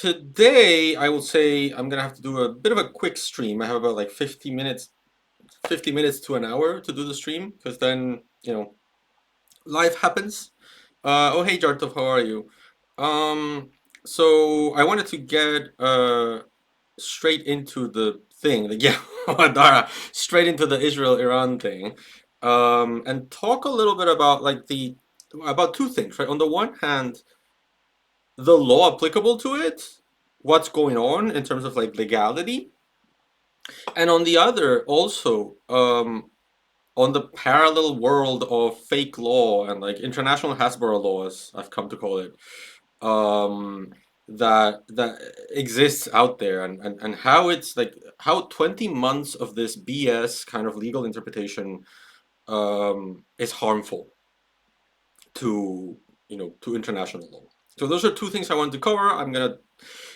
today I will say I'm gonna have to do a bit of a quick stream. I have about like 50 minutes to an hour to do the stream because then, life happens. Oh, hey, Jartov, how are you? Um, so I wanted to get straight into the thing, yeah, Dara, straight into the Israel-Iran thing, and talk a little bit about about two things, right? On the one hand, the law applicable to it, what's going on in terms of like legality, and on the other, also on the parallel world of fake law and like international hasbara laws, I've come to call it, um, that exists out there, and how it's like how 20 months of this BS kind of legal interpretation is harmful to to international law. So those are two things I wanted to cover. I'm gonna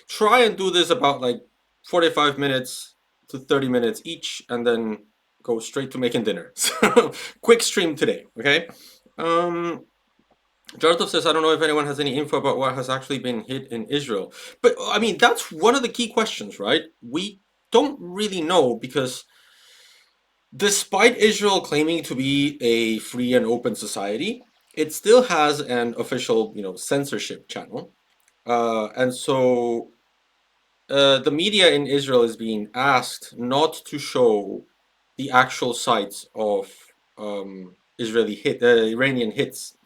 try and do this about like 45 minutes to 30 minutes each, and then go straight to making dinner. So quick stream today, okay? Um, Jartov says, I don't know if anyone has any info about what has actually been hit in Israel. But I mean, that's one of the key questions, right? We don't really know because despite Israel claiming to be a free and open society, it still has an official, censorship channel. And so the media in Israel is being asked not to show the actual sites of Iranian hits.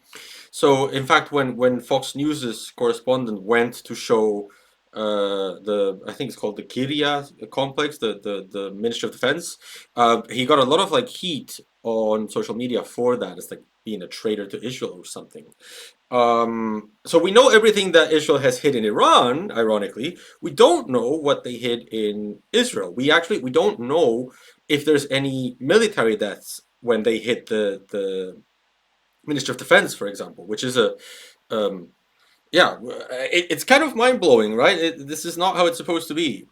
So, in fact, when Fox News's correspondent went to show I think it's called the Kiria complex, the Ministry of Defense, he got a lot of like heat on social media for that. It's like being a traitor to Israel or something. So we know everything that Israel has hit in Iran, ironically. We don't know what they hit in Israel. We don't know if there's any military deaths when they hit the Ministry of Defense, for example, which is um, it's kind of mind blowing, right? This is not how it's supposed to be.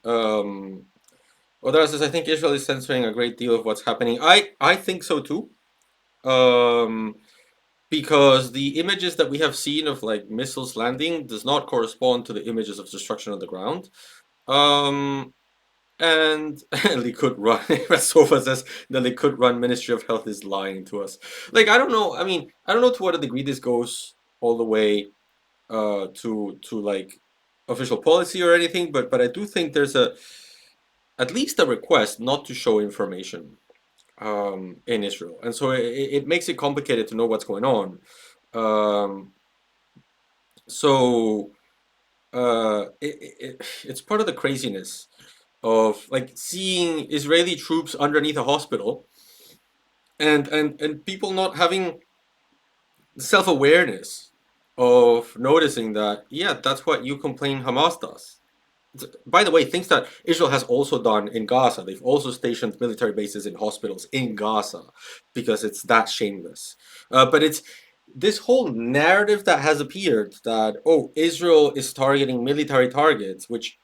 Others says, I think Israel is censoring a great deal of what's happening. I think so too. Um, because the images that we have seen of like missiles landing does not correspond to the images of destruction on the ground. Um, and Likud run. Sofa says the Likud run Ministry of Health is lying to us. Like I don't know. I mean, I don't know to what a degree this goes all the way to like official policy or anything, but I do think there's a at least a request not to show information in Israel, and so it makes it complicated to know what's going on. Um, so it's part of the craziness of like seeing Israeli troops underneath a hospital and people not having self-awareness of noticing that, yeah, that's what you complain Hamas does. By the way, things that Israel has also done in Gaza. They've also stationed military bases in hospitals in Gaza because it's that shameless. But it's this whole narrative that has appeared that, oh, Israel is targeting military targets, which,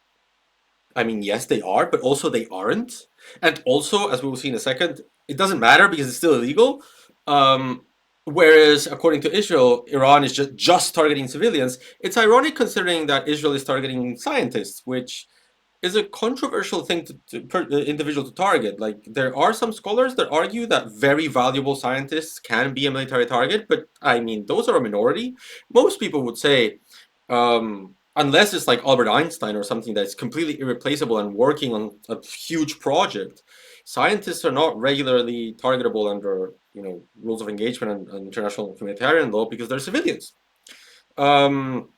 I mean, yes, they are, but also they aren't. And also, as we will see in a second, it doesn't matter because it's still illegal. Um, Whereas, according to Israel, Iran is just targeting civilians. It's ironic considering that Israel is targeting scientists, which is a controversial thing per individual to target. Like, there are some scholars that argue that very valuable scientists can be a military target, but I mean, those are a minority. Most people would say, unless it's like Albert Einstein or something that's completely irreplaceable and working on a huge project, scientists are not regularly targetable under rules of engagement and international humanitarian law because they're civilians. Um,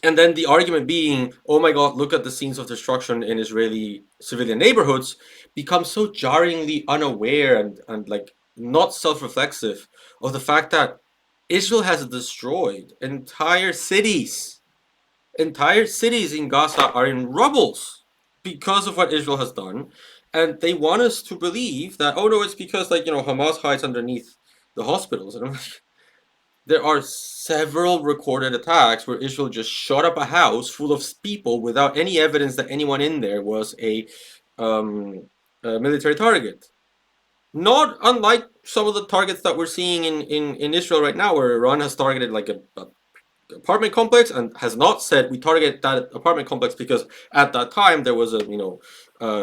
and then the argument being, oh my God, look at the scenes of destruction in Israeli civilian neighborhoods, becomes so jarringly unaware and like not self-reflexive of the fact that Israel has destroyed entire cities. Entire cities in Gaza are in rubbles because of what Israel has done. And they want us to believe that, oh no, it's because like, Hamas hides underneath the hospitals. And I'm like, there are several recorded attacks where Israel just shot up a house full of people without any evidence that anyone in there was um, a military target. Not unlike some of the targets that we're seeing in Israel right now, where Iran has targeted like a apartment complex and has not said we target that apartment complex because at that time there was a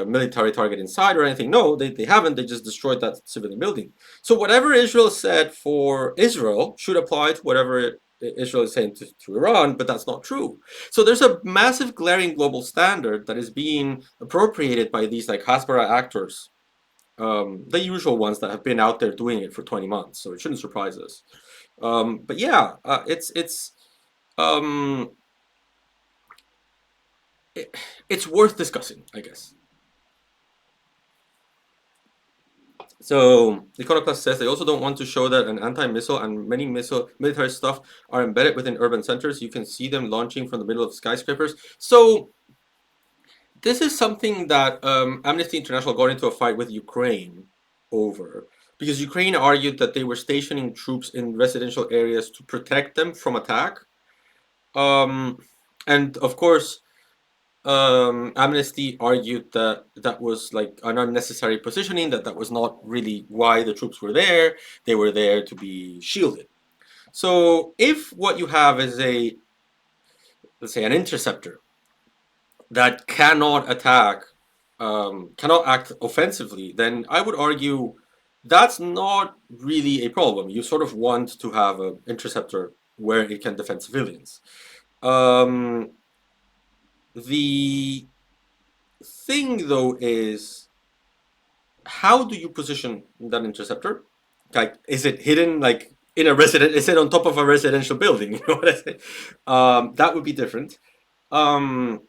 military target inside or anything. No, they haven't. They just destroyed that civilian building. So whatever Israel said for Israel should apply to whatever Israel is saying to Iran, but that's not true. So there's a massive glaring global standard that is being appropriated by these like hasbara actors, the usual ones that have been out there doing it for 20 months. So it shouldn't surprise us. But yeah, um, it, it's worth discussing, I guess. So Iconoclast says they also don't want to show that an anti-missile and many missile military stuff are embedded within urban centers. You can see them launching from the middle of skyscrapers. So this is something that Amnesty International got into a fight with Ukraine over, because Ukraine argued that they were stationing troops in residential areas to protect them from attack. And of course, Amnesty argued that that was like an unnecessary positioning, that that was not really why the troops were there. They were there to be shielded. So if what you have is a, let's say, an interceptor that cannot attack, cannot act offensively, then I would argue that's not really a problem. You sort of want to have an interceptor where it can defend civilians. Um, the thing, though, is how do you position that interceptor? Like, is it hidden, like in a resident? Is it on top of a residential building? You know what I say? That would be different. Um,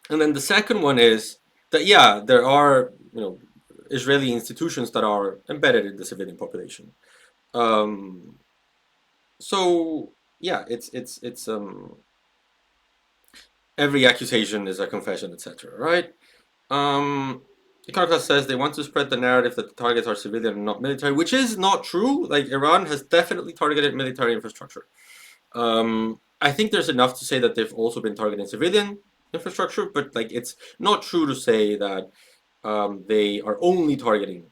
and then the second one is that yeah, there are Israeli institutions that are embedded in the civilian population. Um, so yeah, it's every accusation is a confession, etc. Right? Um, Icarus says they want to spread the narrative that the targets are civilian and not military, which is not true. Like Iran has definitely targeted military infrastructure. I think there's enough to say that they've also been targeting civilian infrastructure, but like it's not true to say that they are only targeting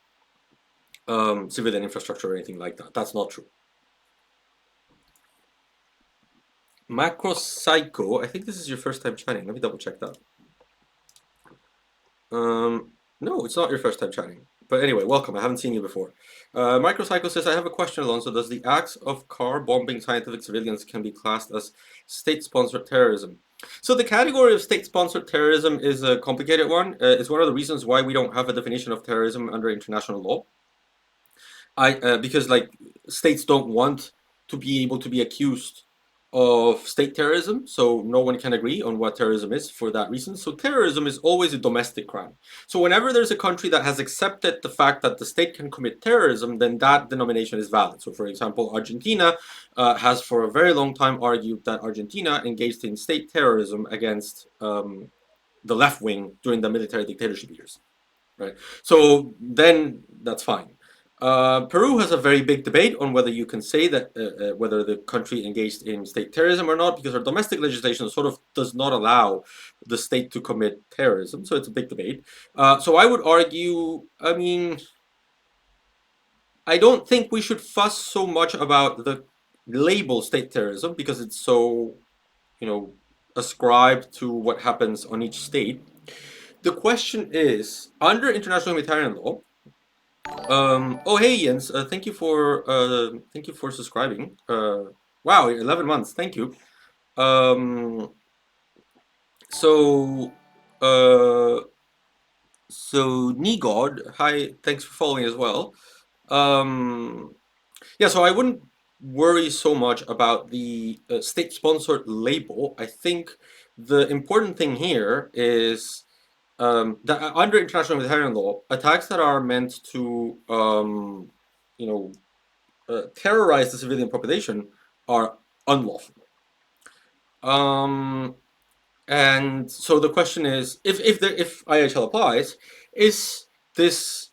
civilian infrastructure or anything like that. That's not true. Macro Psycho, I think this is your first time chatting. Let me double check that. No, it's not your first time chatting. But anyway, welcome. I haven't seen you before. Microcycle says, I have a question, Alonso. Does the acts of car bombing scientific civilians can be classed as state-sponsored terrorism? So the category of state-sponsored terrorism is a complicated one. It's one of the reasons why we don't have a definition of terrorism under international law. Because like states don't want to be able to be accused of state terrorism, so no one can agree on what terrorism is for that reason. So terrorism is always a domestic crime. So whenever there's a country that has accepted the fact that the state can commit terrorism, then that denomination is valid. So for example, Argentina has for a very long time argued that Argentina engaged in state terrorism against the left wing during the military dictatorship years, right? So then that's fine. Peru has a very big debate on whether you can say that whether the country engaged in state terrorism or not, because our domestic legislation sort of does not allow the state to commit terrorism. So it's a big debate. So I would argue, I mean, I don't think we should fuss so much about the label state terrorism because it's so, ascribed to what happens on each state. The question is, under international humanitarian law, oh hey Jens, thank you for subscribing. Wow, 11 months. Thank you. Um, so uh, so Nigod, hi, thanks for following as well. Um, yeah, so I wouldn't worry so much about the state-sponsored label. I think the important thing here is that under international humanitarian law, attacks that are meant to, you know, terrorize the civilian population are unlawful. Um, and so the question is, if IHL applies, is this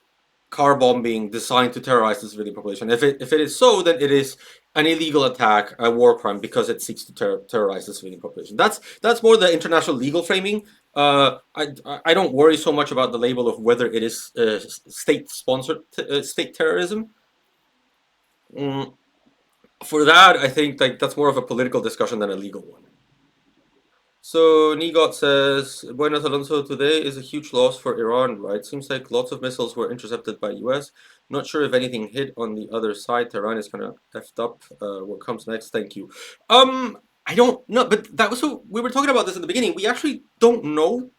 car bombing designed to terrorize the civilian population? If it is so, then it is an illegal attack, a war crime, because it seeks to terrorize the civilian population. That's more the international legal framing. I don't worry so much about the label of whether it is state-sponsored state terrorism. Mm, For that, I think like that's more of a political discussion than a legal one. So Nigot says, Buenos Alonso, today is a huge loss for Iran, right? Seems like lots of missiles were intercepted by US. Not sure if anything hit on the other side. Tehran is kind of effed up. What comes next? Thank you. I don't know, but that was so we were talking about this in the beginning. We actually don't know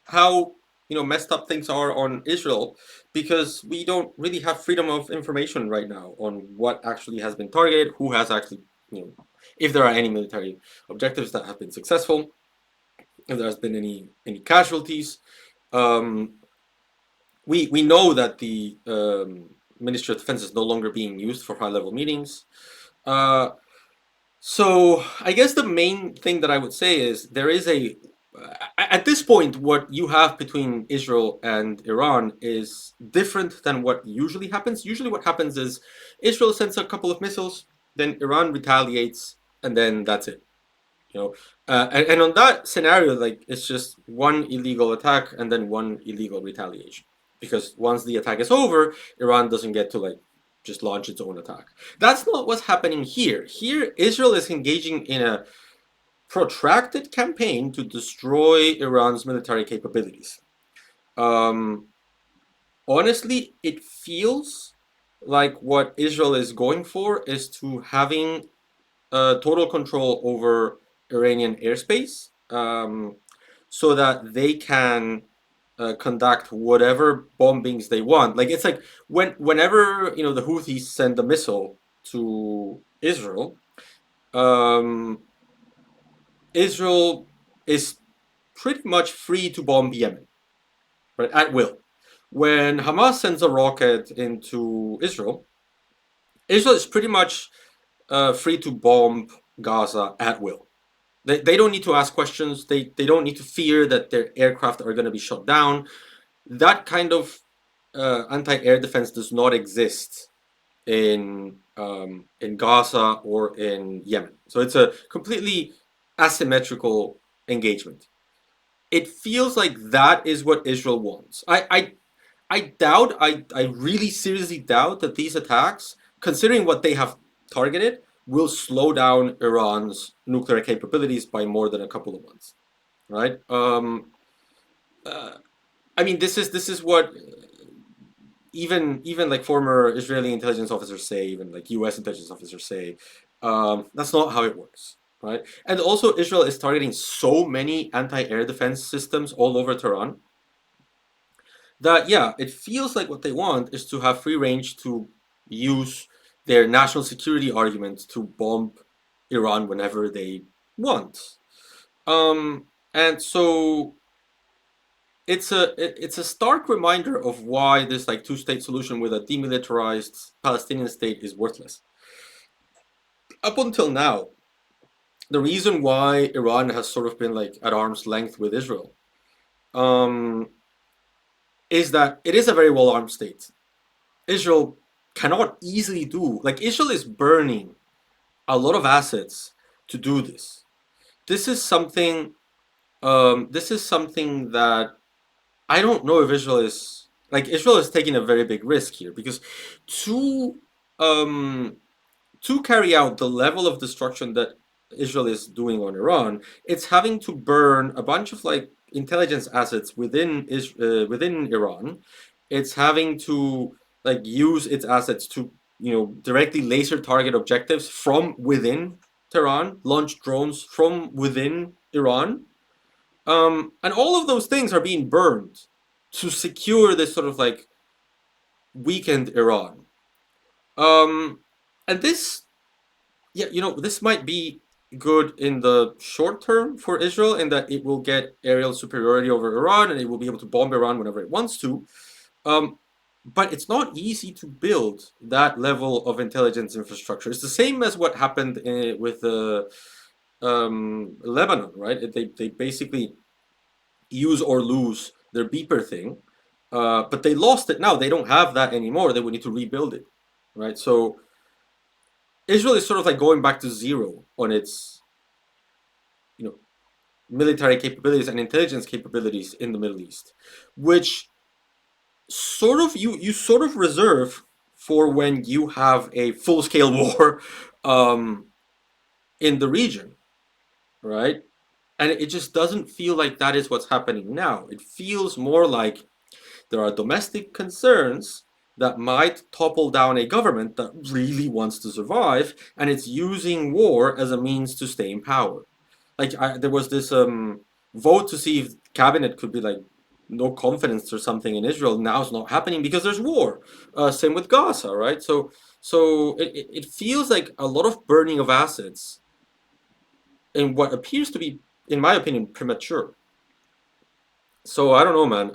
how messed up things are on Israel because we don't really have freedom of information right now on what actually has been targeted, who has actually, if there are any military objectives that have been successful, if there has been any casualties. Um, we know that the Ministry of Defense is no longer being used for high level meetings. Uh, so I guess the main thing that I would say is there is at this point what you have between Israel and Iran is different than what usually happens. Usually what happens is Israel sends a couple of missiles, then Iran retaliates, and then that's it. You know, and on that scenario, like it's just one illegal attack and then one illegal retaliation. Because once the attack is over, Iran doesn't get to like just launch its own attack. That's not what's happening here. Here, Israel is engaging in a protracted campaign to destroy Iran's military capabilities. Um, Honestly, it feels like what Israel is going for is to having total control over Iranian airspace, so that they can conduct whatever bombings they want. Like it's like whenever the Houthis send a missile to Israel, um, Israel is pretty much free to bomb Yemen, right, at will. When Hamas sends a rocket into Israel, Israel is pretty much free to bomb Gaza at will. They don't need to ask questions. They don't need to fear that their aircraft are going to be shot down. That kind of anti-air defense does not exist in Gaza or in Yemen. So it's a completely asymmetrical engagement. It feels like that is what Israel wants. I doubt, I really seriously doubt that these attacks, considering what they have targeted, will slow down Iran's nuclear capabilities by more than a couple of months, right? Uh, I mean, this is what even like former Israeli intelligence officers say, even like U.S. intelligence officers say. That's not how it works, right? And also, Israel is targeting so many anti-air defense systems all over Tehran that yeah, it feels like what they want is to have free range to use their national security argument to bomb Iran whenever they want. And so it's a stark reminder of why this like two-state solution with a demilitarized Palestinian state is worthless. Up until now, the reason why Iran has sort of been like at arm's length with Israel, um, is that it is a very well-armed state. Israel cannot easily do like Israel is burning a lot of assets to do this. This is something. This is something that I don't know if Israel is taking a very big risk here because to um to carry out the level of destruction that Israel is doing on Iran, it's having to burn a bunch of like intelligence assets within Iran. It's having to like use its assets to directly laser target objectives from within Tehran, launch drones from within Iran, and all of those things are being burned to secure this sort of like weakened Iran. Um, and this, yeah, this might be good in the short term for Israel in that it will get aerial superiority over Iran and it will be able to bomb Iran whenever it wants to. Um, but it's not easy to build that level of intelligence infrastructure. It's the same as what happened with Lebanon, right? They basically use or lose their beeper thing, but they lost it now. They don't have that anymore. They would need to rebuild it, right? So Israel is sort of like going back to zero on its, you know, military capabilities and intelligence capabilities in the Middle East, which sort of you sort of reserve for when you have a full scale war um, in the region, right? And it just doesn't feel like that is what's happening now. It feels more like there are domestic concerns that might topple down a government that really wants to survive, and it's using war as a means to stay in power. There was this vote to see if cabinet could be like no confidence or something in Israel. Now it's not happening because there's war. Same with Gaza, right? So it feels like a lot of burning of assets in what appears to be, in my opinion, premature. So I don't know, man.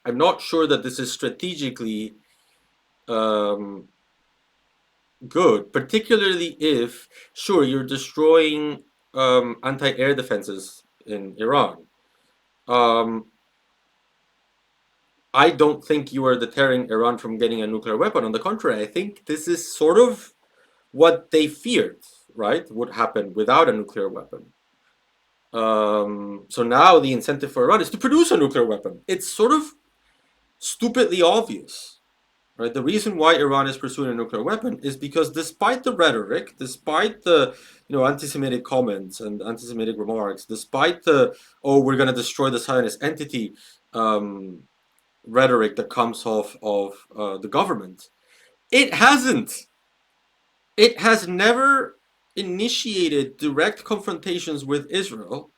I'm not sure that this is strategically um, good, particularly if, sure, you're destroying anti-air defenses in Iran. Um, I don't think you are deterring Iran from getting a nuclear weapon. On the contrary, I think this is sort of what they feared, right, would happen without a nuclear weapon. So now the incentive for Iran is to produce a nuclear weapon. It's sort of stupidly obvious. Right? The reason why Iran is pursuing a nuclear weapon is because despite the rhetoric, despite the anti-Semitic comments and anti-Semitic remarks, despite the we're going to destroy the Zionist entity rhetoric that comes off of the government, it hasn't. It has never initiated direct confrontations with Israel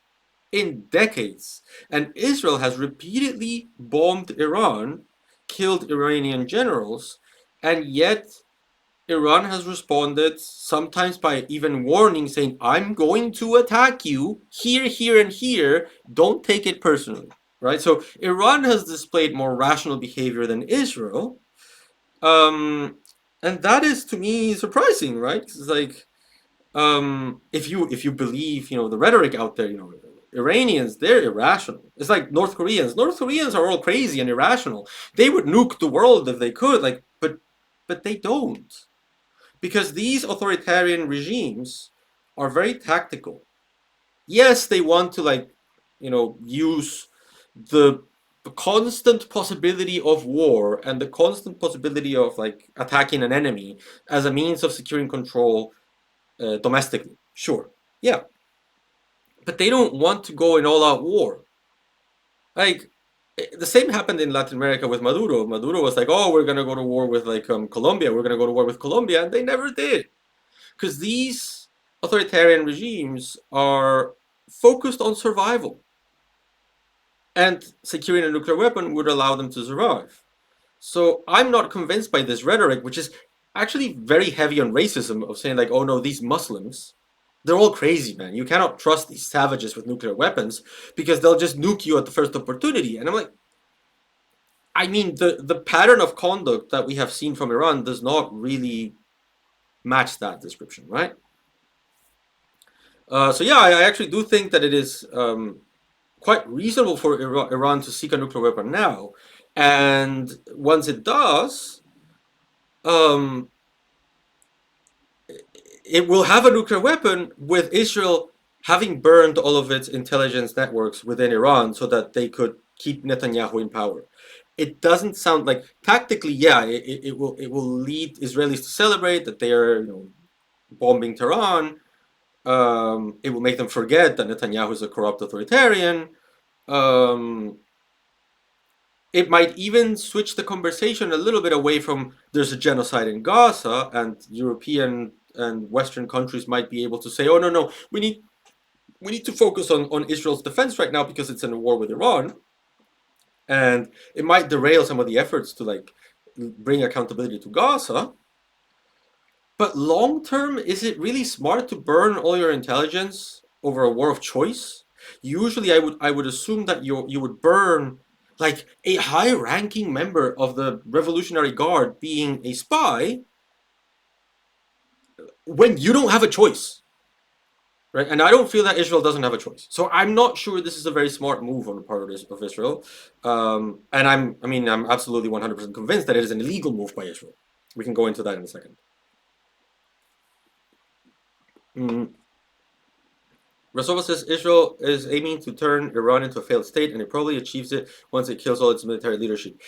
in decades, and Israel has repeatedly bombed Iran, killed Iranian generals, and yet Iran has responded sometimes by even warning, saying, I'm going to attack you here, here, and here. Don't take it personally. Right? So Iran has displayed more rational behavior than Israel. Um, and that is to me surprising, right? It's like if you believe, the rhetoric out there, Iranians, they're irrational. It's like North Koreans. North Koreans are all crazy and irrational. They would nuke the world if they could, but they don't. Because these authoritarian regimes are very tactical. Yes, they want to use the constant possibility of war and the constant possibility of like attacking an enemy as a means of securing control domestically. Sure, yeah, but they don't want to go in all-out war. Like the same happened in Latin America with Maduro. Maduro was like, "Oh, we're gonna go to war with Colombia. We're gonna go to war with Colombia," and they never did. Because these authoritarian regimes are focused on survival, and securing a nuclear weapon would allow them to survive. So I'm not convinced by this rhetoric, which is actually very heavy on racism, of saying like, oh no, these Muslims, they're all crazy, man. You cannot trust these savages with nuclear weapons because they'll just nuke you at the first opportunity. And I'm like, I mean, the pattern of conduct that we have seen from Iran does not really match that description, right? So yeah, I actually do think that it is quite reasonable for Iran to seek a nuclear weapon now, and once it does, um, it will have a nuclear weapon with Israel having burned all of its intelligence networks within Iran so that they could keep Netanyahu in power. It doesn't sound like tactically, yeah, it will lead Israelis to celebrate that they are bombing Tehran. It will make them forget that Netanyahu is a corrupt authoritarian. Um, it might even switch the conversation a little bit away from there's a genocide in Gaza, and European and Western countries might be able to say, oh no, no, we need to focus on Israel's defense right now because it's in a war with Iran. And it might derail some of the efforts to like bring accountability to Gaza. But long term, is it really smart to burn all your intelligence over a war of choice? Usually, I would assume that you would burn like a high-ranking member of the Revolutionary Guard being a spy when you don't have a choice, right? And I don't feel that Israel doesn't have a choice. So I'm not sure this is a very smart move on the part of Israel. And I'm absolutely 100% convinced that it is an illegal move by Israel. We can go into that in a second. Mm. Rasova says Israel is aiming to turn Iran into a failed state, and it probably achieves it once it kills all its military leadership.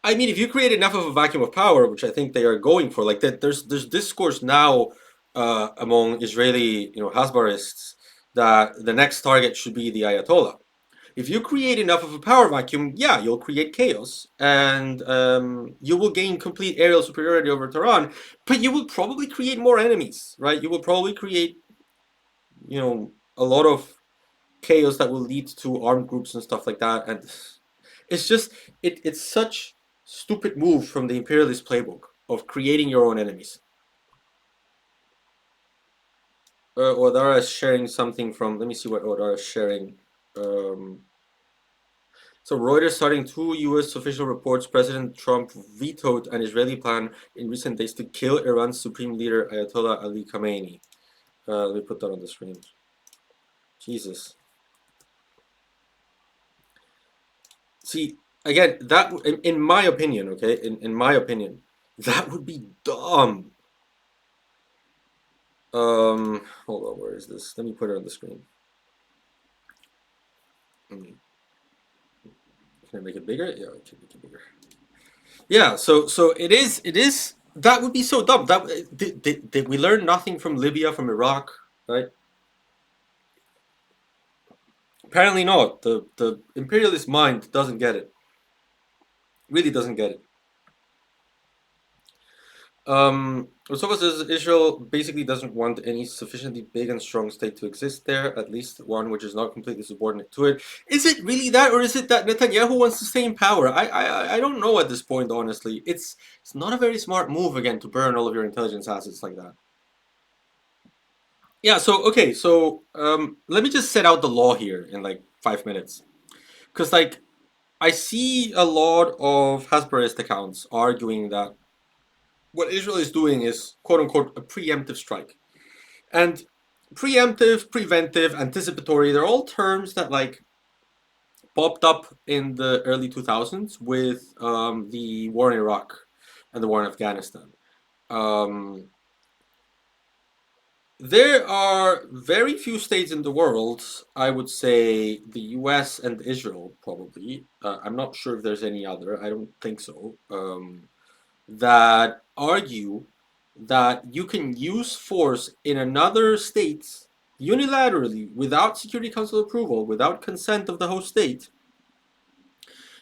I mean, if you create enough of a vacuum of power, which I think they are going for, like that, there's discourse now among Israeli, hasbarists, that the next target should be the Ayatollah. If you create enough of a power vacuum, yeah, you'll create chaos, and you will gain complete aerial superiority over Tehran. But you will probably create more enemies, right? You will probably create, a lot of chaos that will lead to armed groups and stuff like that. And it's just it's such stupid move from the imperialist playbook of creating your own enemies. Odara is sharing something from. Let me see what Odara is sharing. Um, so Reuters citing two U.S. official reports: President Trump vetoed an Israeli plan in recent days to kill Iran's supreme leader Ayatollah Ali Khamenei. Let me put that on the screen. Jesus. See, again, that in my opinion, okay, in my opinion, that would be dumb. Hold on, where is this? Let me put it on the screen. Can I make it bigger? Yeah, I can make it bigger. Yeah, so it is that would be so dumb. That did we learn nothing from Libya, from Iraq, right? Apparently not. The imperialist mind doesn't get it. Really doesn't get it. Mustafa says Israel basically doesn't want any sufficiently big and strong state to exist there, at least one which is not completely subordinate to it. Is it really that, or is it that Netanyahu wants to stay in power? I don't know at this point, honestly. It's not a very smart move again to burn all of your intelligence assets like that. Yeah. So okay. So let me just set out the law here in like 5 minutes, because like I see a lot of Hasbarist accounts arguing that what Israel is doing is quote unquote a preemptive strike. And preemptive, preventive, anticipatory, they're all terms that like popped up in the early 2000s with the war in Iraq and the war in Afghanistan. Um, there are very few states in the world, I would say the US and Israel probably. I'm not sure if there's any other, I don't think so. That argue that you can use force in another state unilaterally without Security Council approval, without consent of the host state,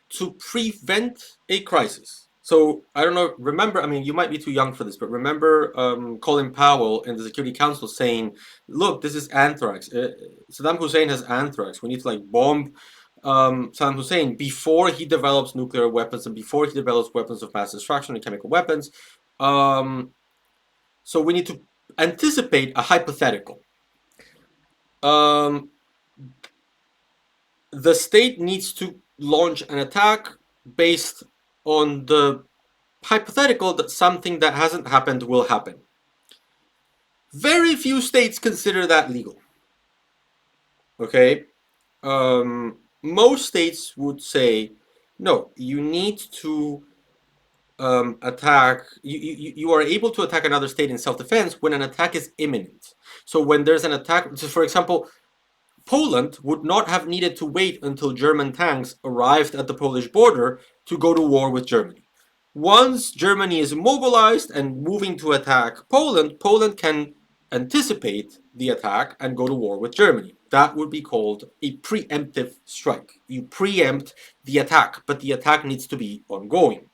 to prevent a crisis. So I don't know. Remember, I mean, you might be too young for this, but remember Colin Powell in the Security Council saying, "Look, this is anthrax. Saddam Hussein has anthrax. We need to like bomb Saddam Hussein before he develops nuclear weapons and before he develops weapons of mass destruction and chemical weapons. Um, so we need to anticipate a hypothetical. Um, the state needs to launch an attack based on the hypothetical that something that hasn't happened will happen. Very few states consider that legal. Okay? Most states would say, no, you need to you are able to attack another state in self-defense when an attack is imminent. So when there's an attack, so for example, Poland would not have needed to wait until German tanks arrived at the Polish border to go to war with Germany. Once Germany is mobilized and moving to attack Poland, Poland can anticipate the attack and go to war with Germany. That would be called a preemptive strike. You preempt the attack, but the attack needs to be ongoing.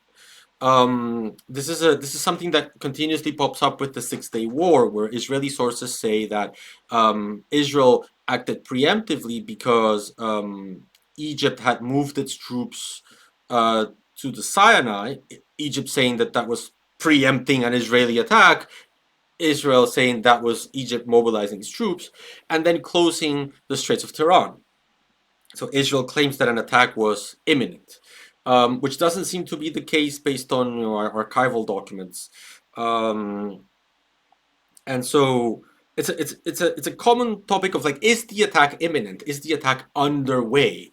This is something that continuously pops up with the 6 Day War, where Israeli sources say that Israel acted preemptively because Egypt had moved its troops to the Sinai. Egypt saying that that was preempting an Israeli attack. Israel saying that was Egypt mobilizing its troops, and then closing the Straits of Tiran. So Israel claims that an attack was imminent, which doesn't seem to be the case based on our archival documents. Um, and so it's a common topic of like, is the attack imminent? Is the attack underway?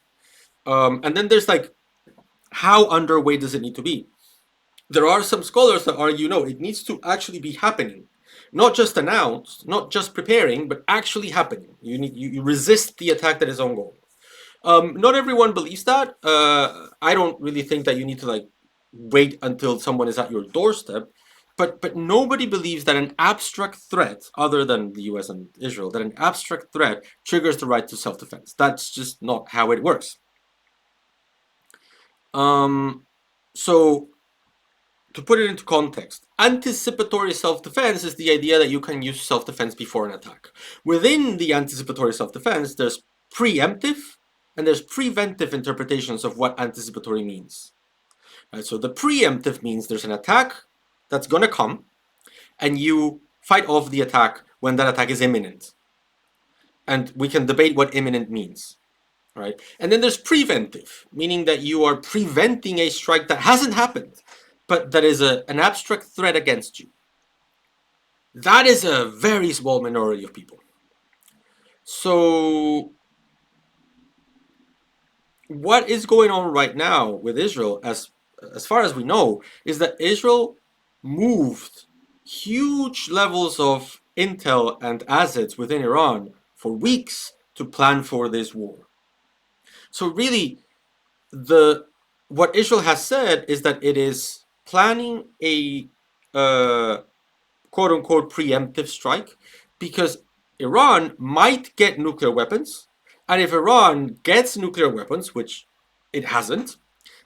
And then there's like, how underway does it need to be? There are some scholars that argue no, it needs to actually be happening, not just announced, not just preparing, but actually happening. You resist the attack that is ongoing. Not everyone believes that. I don't really think that you need to like wait until someone is at your doorstep. but nobody believes that an abstract threat, other than the US and Israel, that an abstract threat triggers the right to self-defense. That's just not how it works. So to put it into context, anticipatory self-defense is the idea that you can use self-defense before an attack. Within the anticipatory self-defense, there's preemptive and there's preventive interpretations of what anticipatory means. Right, so the preemptive means there's an attack that's going to come, and you fight off the attack when that attack is imminent. And we can debate what imminent means. Right? And then there's preventive, meaning that you are preventing a strike that hasn't happened, but that is an abstract threat against you. That is a very small minority of people. So what is going on right now with Israel, as far as we know, is that Israel moved huge levels of intel and assets within Iran for weeks to plan for this war. So really, what Israel has said is that it is planning a quote-unquote preemptive strike because Iran might get nuclear weapons, and if Iran gets nuclear weapons, which it hasn't,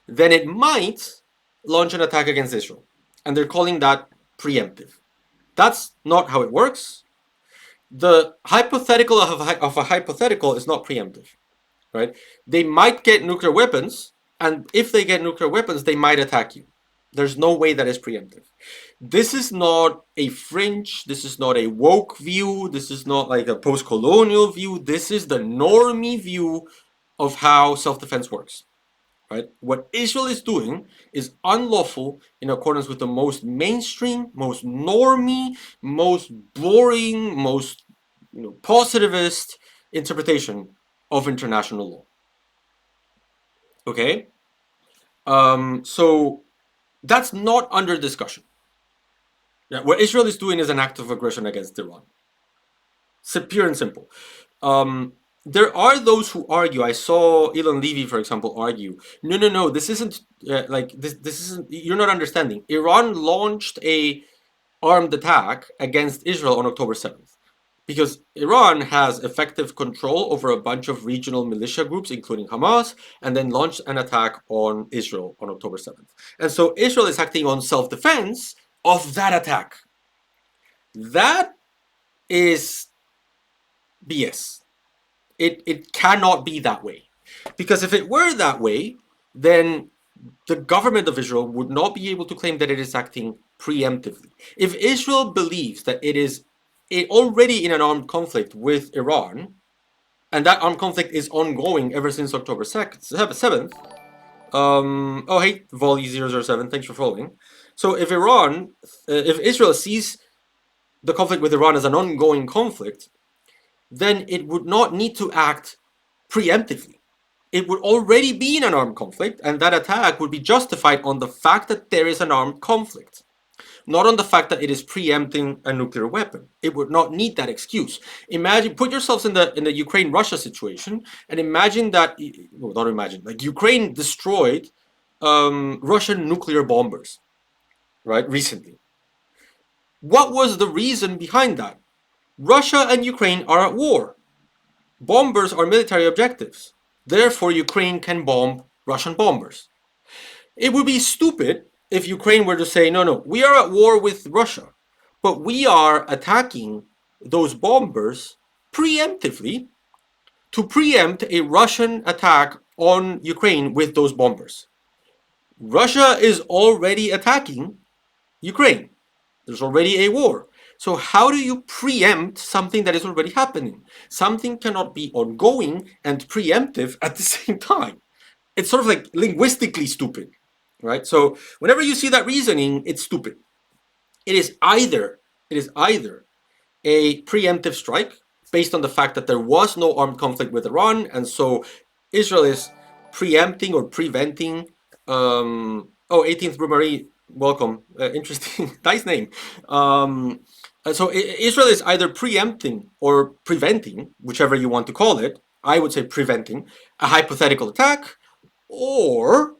then it might launch an attack against Israel, and they're calling that preemptive. That's not how it works. The hypothetical of a hypothetical is not preemptive, right? They might get nuclear weapons, and if they get nuclear weapons, they might attack you. There's no way that is preemptive. This is not a fringe, this is not a woke view, this is not like a post-colonial view, this is the normie view of how self-defense works. Right? What Israel is doing is unlawful in accordance with the most mainstream, most normie, most boring, most positivist interpretation of international law. Okay? So that's not under discussion. Yeah, what Israel is doing is an act of aggression against Iran. Pure and simple. There are those who argue. I saw Elon Levy, for example, argue. No. This isn't like this. This isn't. You're not understanding. Iran launched a armed attack against Israel on October 7th because Iran has effective control over a bunch of regional militia groups, including Hamas, and then launched an attack on Israel on October 7th. And so Israel is acting on self-defense of that attack. That is BS. It cannot be that way. Because if it were that way, then the government of Israel would not be able to claim that it is acting preemptively. If Israel believes that it is already in an armed conflict with Iran, and that armed conflict is ongoing ever since October 7th, oh hey, Volley 007, thanks for following. So if Israel sees the conflict with Iran as an ongoing conflict, then it would not need to act preemptively. It would already be in an armed conflict, and that attack would be justified on the fact that there is an armed conflict, not on the fact that it is preempting a nuclear weapon. It would not need that excuse. Put yourselves in the Ukraine-Russia situation, and imagine that, well, not imagine, like Ukraine destroyed Russian nuclear bombers, right, recently. What was the reason behind that? Russia and Ukraine are at war. Bombers are military objectives. Therefore, Ukraine can bomb Russian bombers. It would be stupid if Ukraine were to say, no, we are at war with Russia, but we are attacking those bombers preemptively to preempt a Russian attack on Ukraine with those bombers. Russia is already attacking Ukraine. There's already a war. So how do you preempt something that is already happening? Something cannot be ongoing and preemptive at the same time. It's sort of like linguistically stupid, right? So whenever you see that reasoning, it's stupid. It is either a preemptive strike based on the fact that there was no armed conflict with Iran, and so Israel is preempting or preventing. 18th Brumarie, welcome. Interesting, nice name. So Israel is either preempting or preventing, whichever you want to call it. I would say preventing a hypothetical attack, or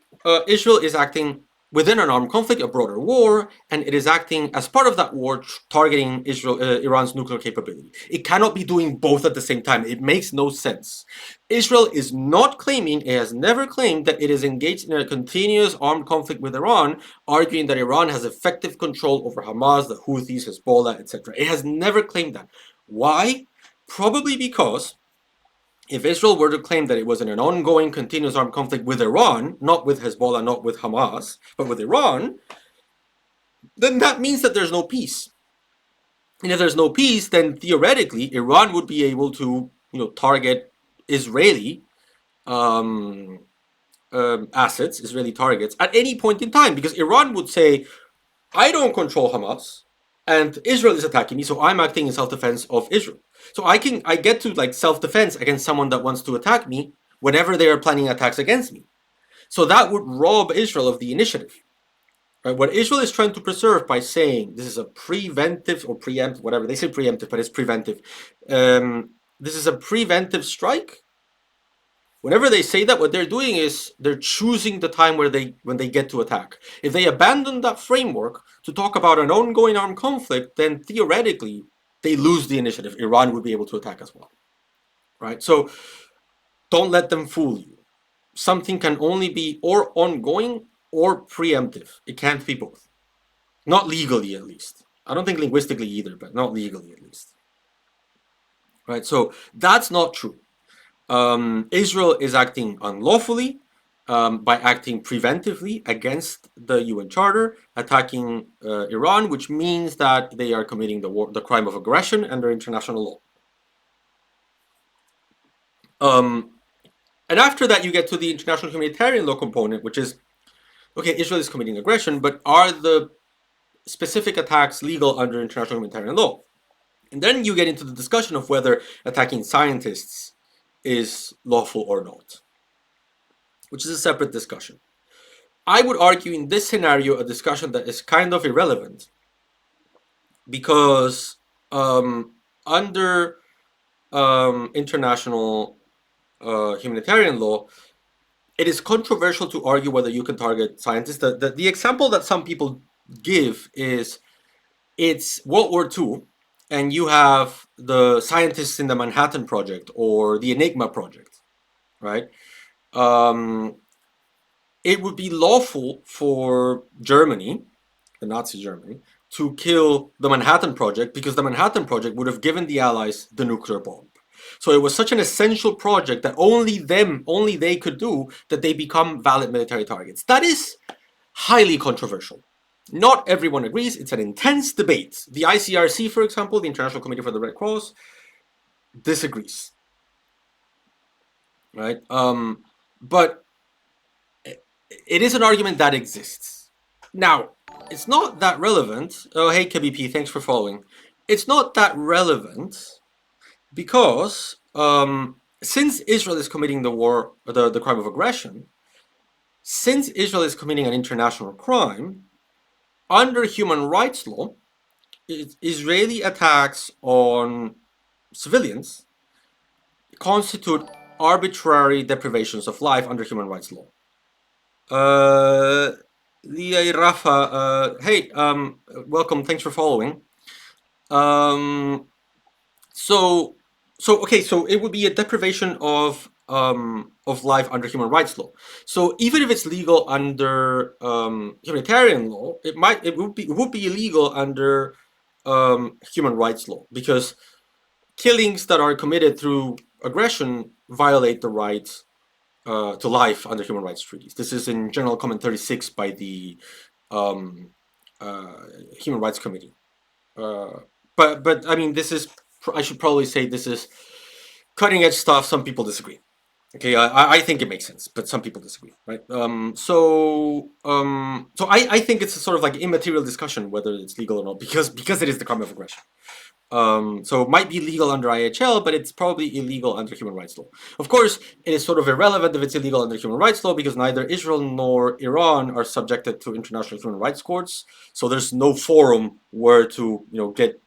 Israel is acting within an armed conflict, a broader war, and it is acting as part of that war, targeting Iran's nuclear capability. It cannot be doing both at the same time. It makes no sense. Israel is not claiming, it has never claimed, that it is engaged in a continuous armed conflict with Iran, arguing that Iran has effective control over Hamas, the Houthis, Hezbollah, etc. It has never claimed that. Why? Probably because if Israel were to claim that it was in an ongoing continuous armed conflict with Iran, not with Hezbollah, not with Hamas, but with Iran, then that means that there's no peace. And if there's no peace, then theoretically Iran would be able to, target Israeli um, assets, Israeli targets at any point in time, because Iran would say, I don't control Hamas, and Israel is attacking me, so I'm acting in self-defense of Israel. So I get to like self-defense against someone that wants to attack me whenever they are planning attacks against me. So that would rob Israel of the initiative. Right? What Israel is trying to preserve by saying this is a preventive or preemptive, whatever they say preemptive, but it's preventive. This is a preventive strike. Whenever they say that, what they're doing is they're choosing the time when they get to attack. If they abandon that framework to talk about an ongoing armed conflict, then theoretically they lose the initiative. Iran would be able to attack as well, right? So don't let them fool you. Something can only be or ongoing or preemptive. It can't be both. Not legally, at least. I don't think linguistically either, but not legally, at least. Right? So that's not true. Israel is acting unlawfully by acting preventively against the UN Charter, attacking Iran, which means that they are committing the crime of aggression under international law. And after that, you get to the international humanitarian law component, which is, okay, Israel is committing aggression, but are the specific attacks legal under international humanitarian law? And then you get into the discussion of whether attacking scientists is lawful or not, which is a separate discussion. I would argue in this scenario a discussion that is kind of irrelevant because under international humanitarian law, it is controversial to argue whether you can target scientists. The example that some people give is it's World War II, and you have the scientists in the Manhattan Project or the Enigma Project, right? It would be lawful for Germany, the Nazi Germany, to kill the Manhattan Project because the Manhattan Project would have given the Allies the nuclear bomb. So it was such an essential project that only they could do that they become valid military targets. That is highly controversial. Not everyone agrees. It's an intense debate. The ICRC, for example, the International Committee for the Red Cross, disagrees. Right? But it is an argument that exists. Now, it's not that relevant. Oh, hey, KBP, thanks for following. It's not that relevant because since Israel is committing the war, the crime of aggression, since Israel is committing an international crime, under human rights law, Israeli attacks on civilians constitute arbitrary deprivations of life under human rights law. Rafa, hey, welcome. Thanks for following. So okay, so it would be a deprivation of life under human rights law. So even if it's legal under humanitarian law, it would be illegal under human rights law because killings that are committed through aggression violate the right to life under human rights treaties. This is in General Comment 36 by the Human Rights Committee. But I mean, I should probably say this is cutting edge stuff. Some people disagree. Okay, I think it makes sense, but some people disagree, right? So I think it's a sort of like immaterial discussion whether it's legal or not because it is the crime of aggression. So it might be legal under IHL, but it's probably illegal under human rights law. Of course, it is sort of irrelevant if it's illegal under human rights law because neither Israel nor Iran are subjected to international human rights courts. So there's no forum where to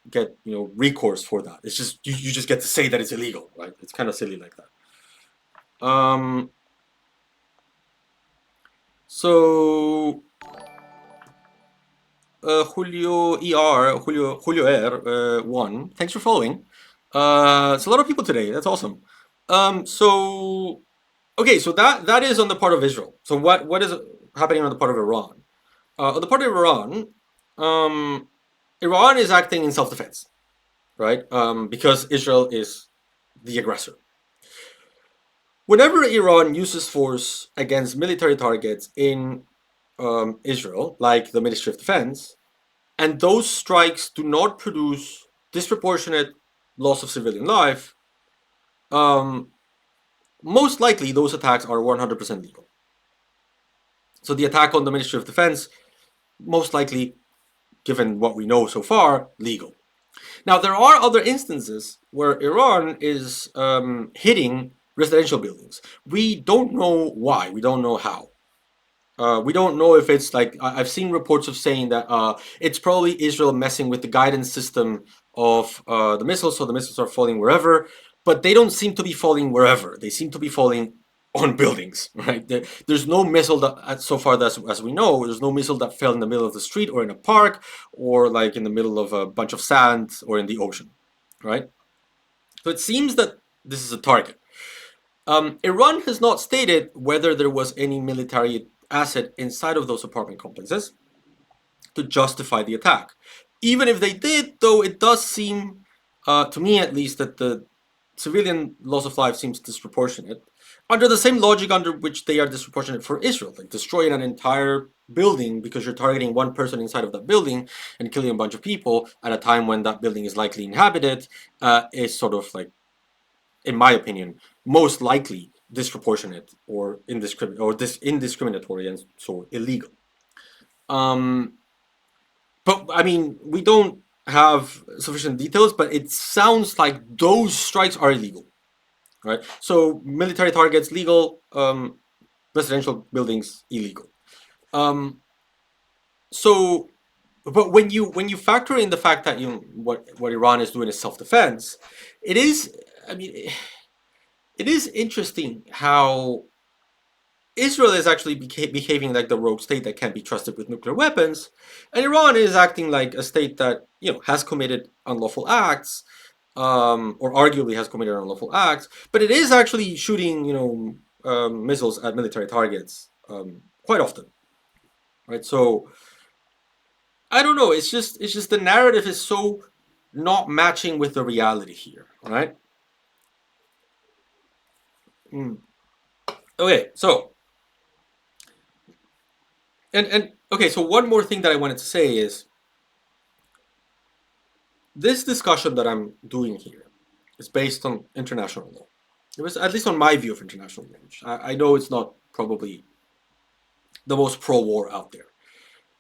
get recourse for that. It's just you just get to say that it's illegal, right? It's kind of silly like that. So Julio R. 1. Thanks for following. It's a lot of people today. That's awesome. So okay, so that is on the part of Israel. So what is happening on the part of Iran? On the part of Iran, um, Iran is acting in self-defense, right? Because Israel is the aggressor. Whenever Iran uses force against military targets in Israel, like the Ministry of Defense, and those strikes do not produce disproportionate loss of civilian life, um, most likely those attacks are 100% legal. So the attack on the Ministry of Defense, most likely, given what we know so far, legal. Now, there are other instances where Iran is hitting residential buildings. We don't know why, we don't know how. We don't know if it's like I've seen reports of saying that it's probably Israel messing with the guidance system of the missiles, so the missiles are falling wherever. But they don't seem to be falling wherever. They seem to be falling on buildings, right? There's no missile that, so far as we know, there's no missile that fell in the middle of the street or in a park or like in the middle of a bunch of sand or in the ocean, right? So it seems that this is a target. Iran has not stated whether there was any military asset inside of those apartment complexes to justify the attack. Even if they did, though, it does seem, to me at least, that the civilian loss of life seems disproportionate, under the same logic under which they are disproportionate for Israel, like destroying an entire building because you're targeting one person inside of that building and killing a bunch of people at a time when that building is likely inhabited, is sort of like, in my opinion, most likely disproportionate or indiscriminatory and so illegal. Um, but I mean, we don't have sufficient details, but it sounds like those strikes are illegal, right? So military targets legal, residential buildings illegal. Um, so, but when you factor in the fact that what Iran is doing is self defense, it is. I mean, it is interesting how Israel is actually behaving like the rogue state that can't be trusted with nuclear weapons, and Iran is acting like a state that has committed unlawful acts, or arguably has committed unlawful acts, but it is actually shooting missiles at military targets quite often, right? So I don't know. It's just the narrative is so not matching with the reality here, right? Mm. Okay, so and okay, so one more thing that I wanted to say is this discussion that I'm doing here is based on international law. It was at least on my view of international law. Which I know it's not probably the most pro-war out there,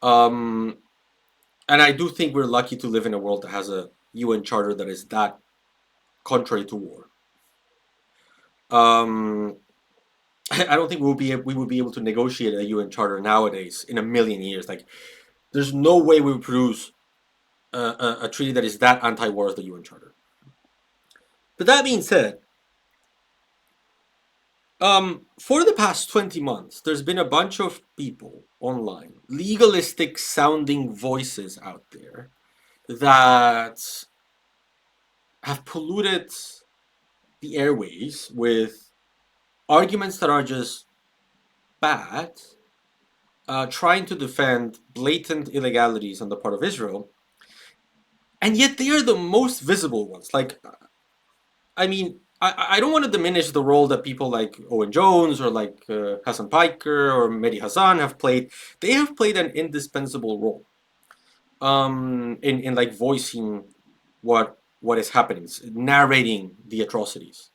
um, and I do think we're lucky to live in a world that has a UN charter that is that contrary to war. Um, I don't think we would be able to negotiate a UN charter nowadays in a million years. Like, there's no way we would produce a treaty that is that anti-war as the UN charter. But that being said, for the past 20 months, there's been a bunch of people online, legalistic sounding voices out there that have polluted the airways with arguments that are just bad, trying to defend blatant illegalities on the part of Israel, and yet they are the most visible ones. Like, I mean, I don't want to diminish the role that people like Owen Jones or like Hassan Piker or Mehdi Hassan have played. They have played an indispensable role in like voicing what is happening, narrating the atrocities.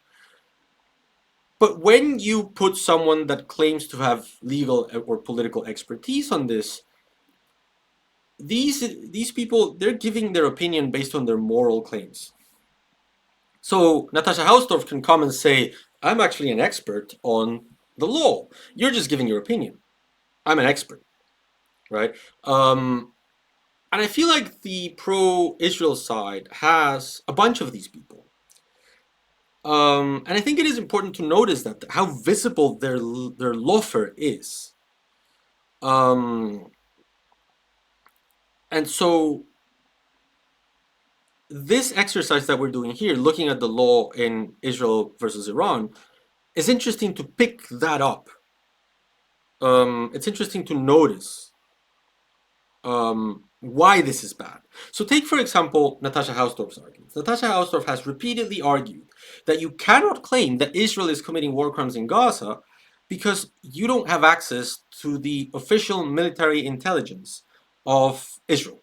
But when you put someone that claims to have legal or political expertise on this, these people, they're giving their opinion based on their moral claims. So Natasha Hausdorff can come and say, I'm actually an expert on the law. You're just giving your opinion. I'm an expert, right? And I feel like the pro-Israel side has a bunch of these people. And I think it is important to notice that how visible their lawfare is. Um, And so this exercise that we're doing here, looking at the law in Israel versus Iran, is interesting to pick that up. It's interesting to notice why this is bad. So take, for example, Natasha Hausdorff's arguments. Natasha Hausdorff has repeatedly argued that you cannot claim that Israel is committing war crimes in Gaza because you don't have access to the official military intelligence of Israel,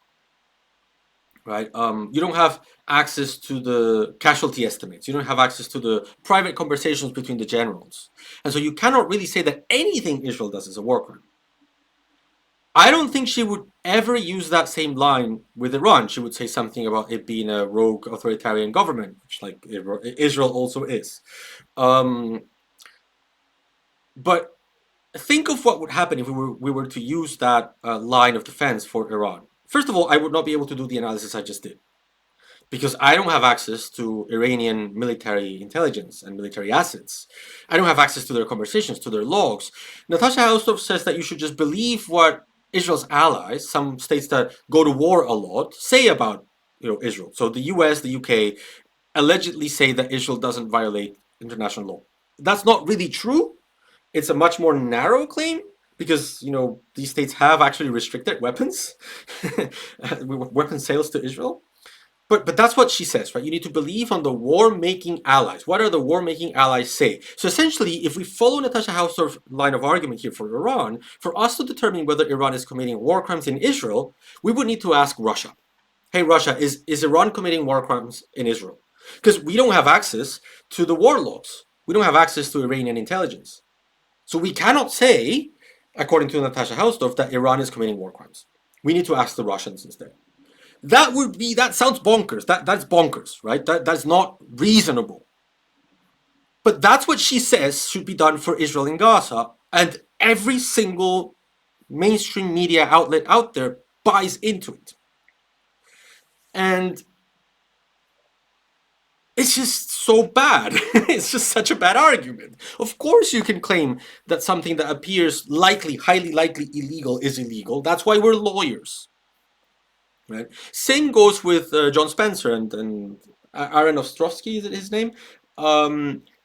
right? You don't have access to the casualty estimates. You don't have access to the private conversations between the generals. And so you cannot really say that anything Israel does is a war crime. I don't think she would ever use that same line with Iran. She would say something about it being a rogue authoritarian government, which like Israel also is. Um, but think of what would happen if we were to use that line of defense for Iran. First of all, I would not be able to do the analysis I just did because I don't have access to Iranian military intelligence and military assets. I don't have access to their conversations, to their logs. Natasha Hausdorff says that you should just believe what Israel's allies, some states that go to war a lot, say about Israel. So the US, the UK allegedly say that Israel doesn't violate international law. That's not really true. It's a much more narrow claim because these states have actually restricted weapons, weapon sales to Israel. But that's what she says, right? You need to believe on the war-making allies. What are the war-making allies say? So essentially, if we follow Natasha Hausdorff's line of argument here for Iran, for us to determine whether Iran is committing war crimes in Israel, we would need to ask Russia. Hey, Russia, is Iran committing war crimes in Israel? Because we don't have access to the war logs. We don't have access to Iranian intelligence. So we cannot say, according to Natasha Hausdorff, that Iran is committing war crimes. We need to ask the Russians instead. That sounds bonkers. That's bonkers, right? That's not reasonable. But that's what she says should be done for Israel in Gaza, and every single mainstream media outlet out there buys into it. And it's just so bad. It's just such a bad argument. Of course you can claim that something that appears likely, highly likely illegal is illegal. That's why we're lawyers. Right. Same goes with John Spencer and Aaron Ostrovsky, is it his name?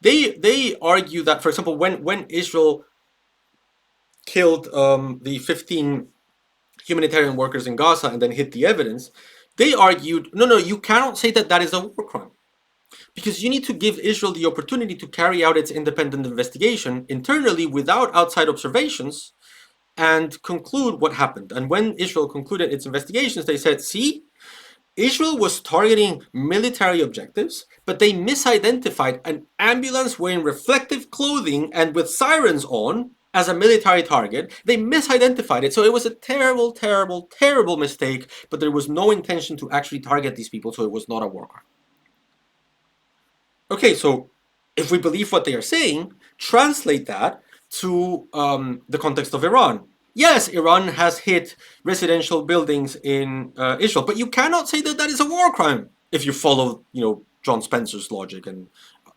They argue that, for example, when Israel killed the 15 humanitarian workers in Gaza and then hid the evidence, they argued, no, you cannot say that that is a war crime because you need to give Israel the opportunity to carry out its independent investigation internally without outside observations and conclude what happened. And when Israel concluded its investigations, they said, see, Israel was targeting military objectives, but they misidentified an ambulance wearing reflective clothing and with sirens on as a military target. They misidentified it. So it was a terrible, terrible, terrible mistake, but there was no intention to actually target these people, so it was not a war crime. Okay, so if we believe what they are saying, translate that to the context of Iran. Yes, Iran has hit residential buildings in Israel, but you cannot say that that is a war crime if you follow, John Spencer's logic and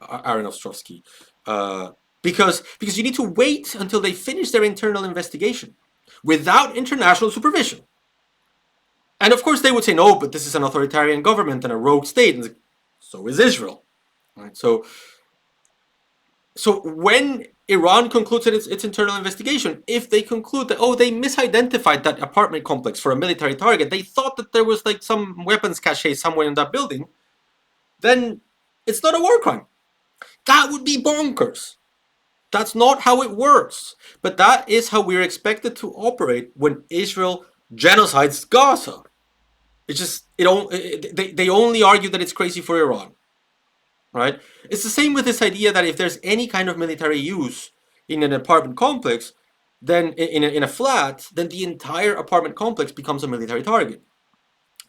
Aaron Ostrovsky, because you need to wait until they finish their internal investigation without international supervision. And of course, they would say no, but this is an authoritarian government and a rogue state, and so is Israel. Right? So when Iran concludes its internal investigation, if they conclude that, they misidentified that apartment complex for a military target, they thought that there was like some weapons cache somewhere in that building, then it's not a war crime. That would be bonkers. That's not how it works. But that is how we're expected to operate when Israel genocides Gaza. It's just, they only argue that it's crazy for Iran. Right? It's the same with this idea that if there's any kind of military use in an apartment complex, then in a flat, then the entire apartment complex becomes a military target.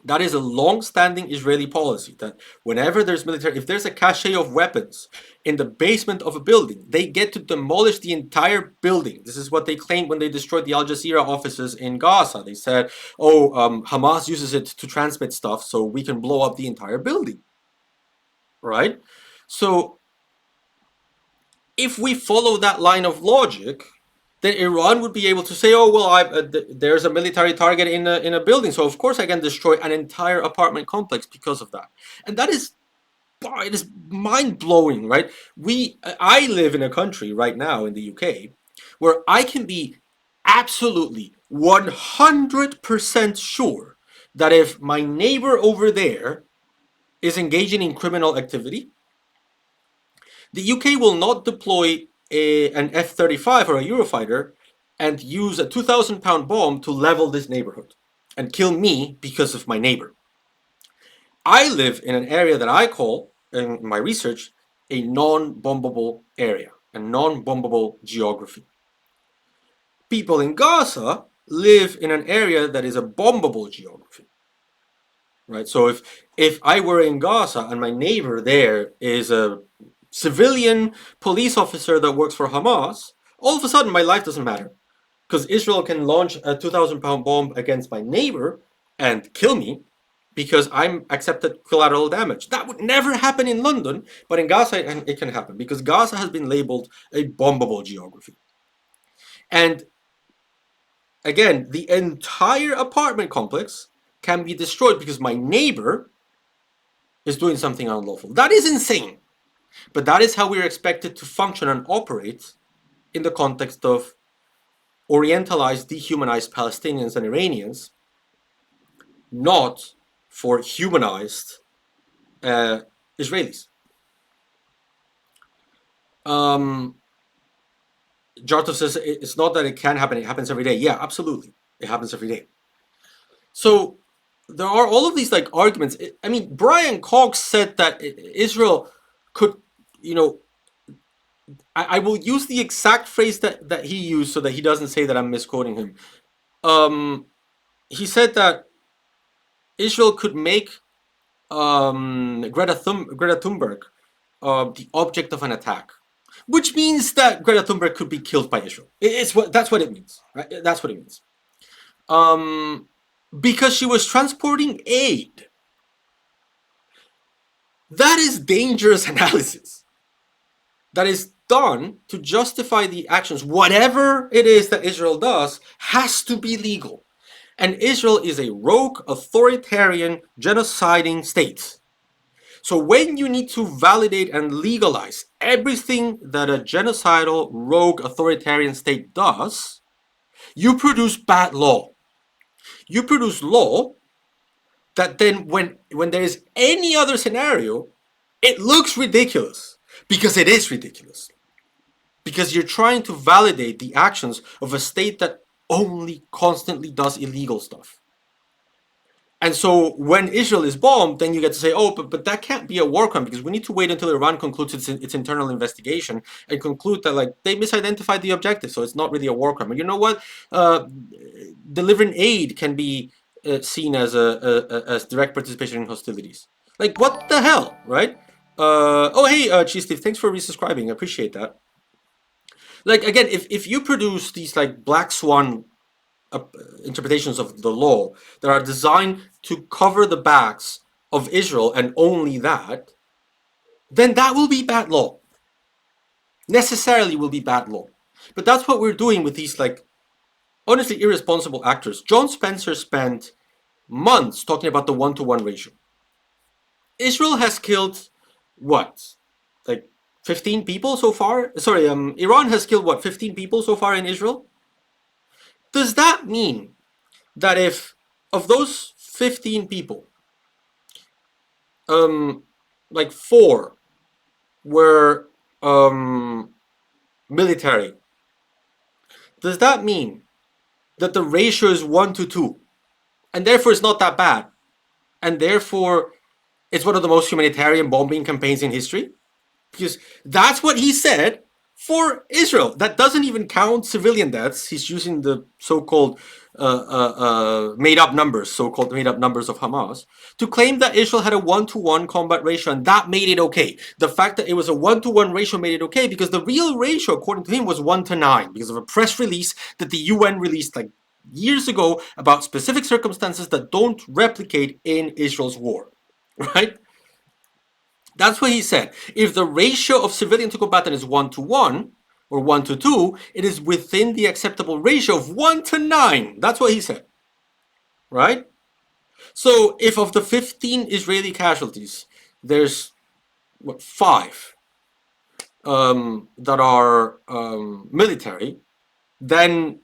That is a long-standing Israeli policy that whenever there's military, if there's a cache of weapons in the basement of a building, they get to demolish the entire building. This is what they claimed when they destroyed the Al Jazeera offices in Gaza. They said, Hamas uses it to transmit stuff, so we can blow up the entire building. Right? So if we follow that line of logic, then Iran would be able to say, "Oh well, there's a military target in a building, so of course I can destroy an entire apartment complex because of that." And that is, it is mind blowing, right? I live in a country right now in the UK where I can be absolutely 100% sure that if my neighbor over there is engaging in criminal activity, the UK will not deploy an F-35 or a Eurofighter and use a 2,000-pound bomb to level this neighborhood and kill me because of my neighbor. I live in an area that I call, in my research, a non-bombable area, a non-bombable geography. People in Gaza live in an area that is a bombable geography, right? So if I were in Gaza and my neighbor there is a civilian police officer that works for Hamas, all of a sudden my life doesn't matter because Israel can launch a 2,000-pound bomb against my neighbor and kill me because I'm accepted collateral damage. That would never happen in London, but in Gaza it can happen because Gaza has been labeled a bombable geography. And again, the entire apartment complex can be destroyed because my neighbor is doing something unlawful. That is insane. But that is how we're expected to function and operate in the context of orientalized, dehumanized Palestinians and Iranians, not for humanized Israelis. Jartov says it's not that it can happen, it happens every day. Yeah, absolutely. It happens every day. So there are all of these like arguments. I mean, Brian Cox said that Israel could, you know, I will use the exact phrase that he used so that he doesn't say that I'm misquoting him. He said that Israel could make Greta Thunberg the object of an attack, which means that Greta Thunberg could be killed by Israel. That's what it means, right? That's what it means. Because she was transporting aid. That is dangerous analysis. That is done to justify the actions. Whatever it is that Israel does has to be legal. And Israel is a rogue, authoritarian, genociding state. So when you need to validate and legalize everything that a genocidal, rogue, authoritarian state does, you produce bad law. You produce law that then when there is any other scenario, it looks ridiculous because it is ridiculous. Because you're trying to validate the actions of a state that only constantly does illegal stuff. And so when Israel is bombed, then you get to say, oh, but that can't be a war crime because we need to wait until Iran concludes its internal investigation and conclude that like they misidentified the objective, so it's not really a war crime. And you know what? Delivering aid can be seen as as direct participation in hostilities. Like what the hell, right? Oh hey, Chief Steve, thanks for resubscribing. I appreciate that. Like again, if you produce these like black swan interpretations of the law that are designed to cover the backs of Israel and only that, then that will be bad law. Necessarily will be bad law. But that's what we're doing with these like honestly irresponsible actors. John Spencer spent months talking about the 1-to-1 ratio. Israel has killed what? Like 15 people so far? Sorry, Iran has killed what? 15 people so far in Israel? Does that mean that if of those 15 people, like 4 were military, does that mean that the ratio is 1-to-2 and therefore it's not that bad and therefore it's one of the most humanitarian bombing campaigns in history? Because that's what he said for Israel. That doesn't even count civilian deaths. He's using the so-called made-up numbers, so-called made-up numbers of Hamas, to claim that Israel had a 1-to-1 combat ratio, and that made it okay. The fact that it was a 1-to-1 ratio made it okay because the real ratio, according to him, was 1-to-9 because of a press release that the UN released like years ago about specific circumstances that don't replicate in Israel's war, right? That's what he said. If the ratio of civilian to combatant is 1-to-1, or 1 to 2, it is within the acceptable ratio of 1 to 9. That's what he said, right? So if of the 15 Israeli casualties, there's what, 5 that are military, then